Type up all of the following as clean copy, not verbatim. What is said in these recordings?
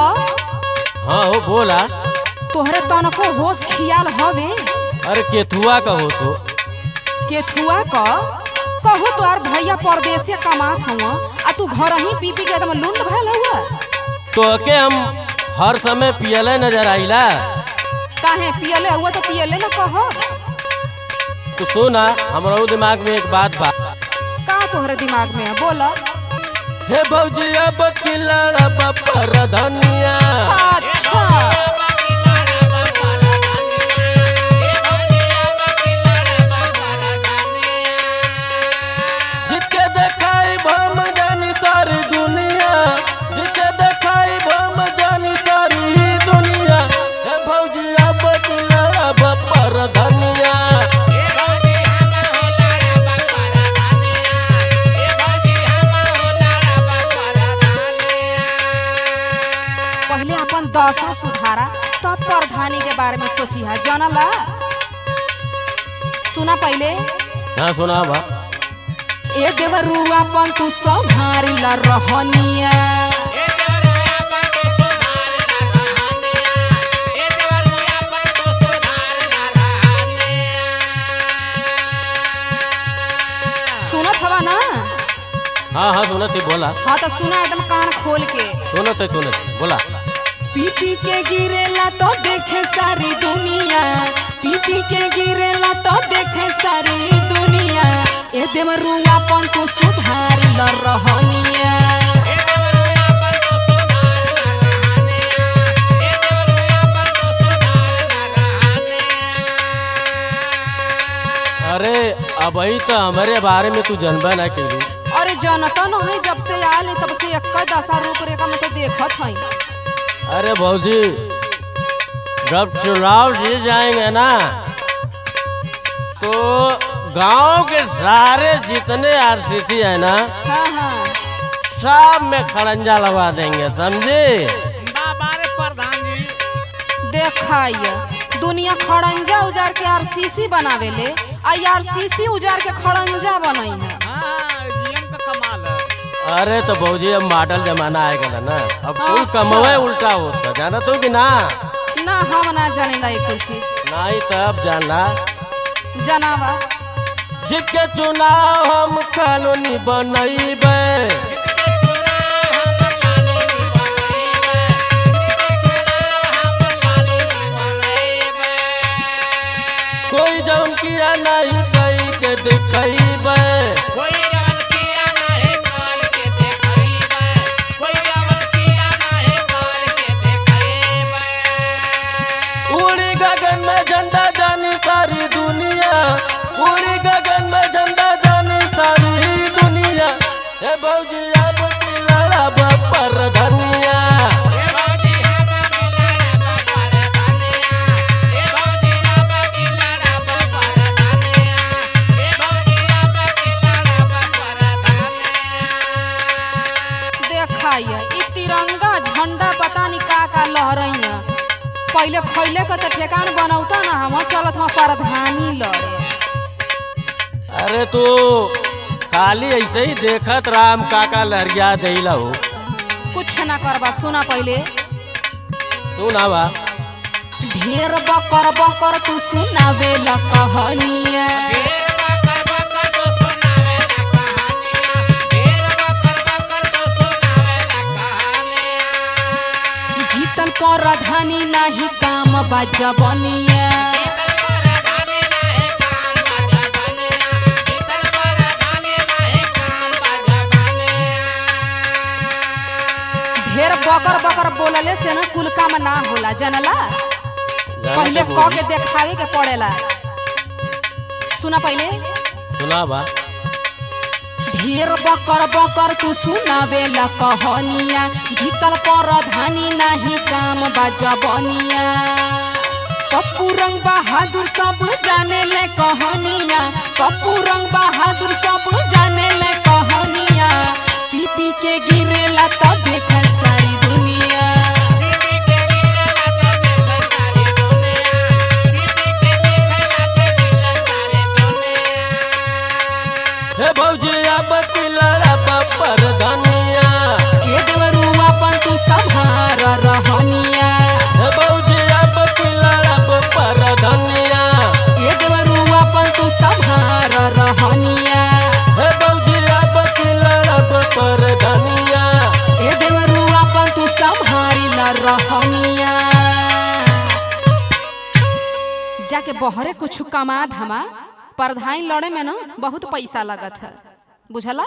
हाँ हो बोला। तोहरे तनको होश खियाल हवे। अरे केथुआ का हो तो केथुआ का कहू तोहार भैया परदेसे कमात हुआ आ तू घर ही पी पी के एकदम लुंड भैल हुआ। तो के हम हर समय पियले नजर आइला। काहे पियले हुआ तो पियले न कह। तो सुना हमारा दिमाग में एक बात बा। का तोहरे दिमाग में है बोला। हे भौजी अब किलड़ा पर धनिया। अच्छा जिसके देखाई भम जानी सारी दुनिया, जिसके देखाई भम जानी सारी दुनिया। हे भौजी अब किलड़ा पर धनिया। पहले अपन दशा सुधारा तब प्रधानी के बारे में सोची है जानला। सुना पहले। हाँ सुना बा। ए देवरुआ अपन तू संभारी ला रहनिया। सुनत हवा ना। हाँ हाँ सुनत बोला। हाँ तो सुना एकदम कान खोल के। सुनत बोला। पी पी के गिरेला तो देखे सारी दुनिया। पी पी के गिरेला तो देखे सारी दुनिया। ए देवरुआ अपन तू सुधार ल रहनिया। अरे अब ही तो हमारे बारे में तू जनबा ना करी। अरे जनता न है जब से आयल है तब से एक दशा रूप रेखा में तो देखत है। अरे भौजी जब चुनाव जीत जाएंगे ना तो गांव के सारे जितने आरसीसी है ना हाँ हाँ सब में खड़ंजा लगा देंगे समझे। प्रधान जी देखाइए दुनिया खड़ंजा उजार के आरसीसी बनावेले आ आरसीसी उजार के खड़ंजा बनई है। जीएम का कमाल है। अरे तो भौजी अब मॉडल जमाना आएगा ना अब कुल अच्छा। कमवे उल्टा होता जाना तो कि ना। ना हम ना जानेला एक कोई चीज। नहीं तब जानला। जनावा जिसके चुनाव हम कॉलोनी बनैबे। कोई जौन किया नहीं कई के दिखैबे। उड़ी गगन में झंडा जानी सारी दुनिया। उड़ी गगन में झंडा जानी सारी दुनिया। हे भौजी अब किलड़ा पर धनिया। देखाइए ई तिरंगा झंडा पता नहीं का लहरई है। पहले खैले का तो ठेकान बनौता ना हम चलत हम प्रधानी लड़े। अरे तू खाली ऐसे ही देखत राम काका लहरिया देला हो। कुछ ना करबा सुना पहले। तू ना बा। ढेर बकर बकर तू सुनावे ला कहानिया। जीतल प्रधानी नाही काम बाजबनिया। ढेर बकर बकर बोलले से न कुल काम ना होला जानला। पहले कह के देखावे के पड़ेला। सुना पहले। सुना बा। ढेर बकर बकर तू सुनावे ला कहानिया। जीतल प्रधानी नाही काम बाजबनिया। पप्पू रंग बहादुर सब जाने ले कहानिया। पप्पू रंग बहादुर सब जाने ले कहानिया। पी पी के गिरेला तो देख सारी दुनिया। हे भौजी अब किलड़ा पर धनिया। ये देवरुआ अपन तू संभार रह रहनिया। जाके बहरे कुछ कमा धमा, परधाई लड़े में ना बहुत पैसा लगत है, बुझला।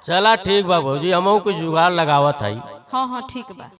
चला ठीक बा भौजी, हमहू कुछ जुगाड़ लगावत हई। हाँ हाँ ठीक बा।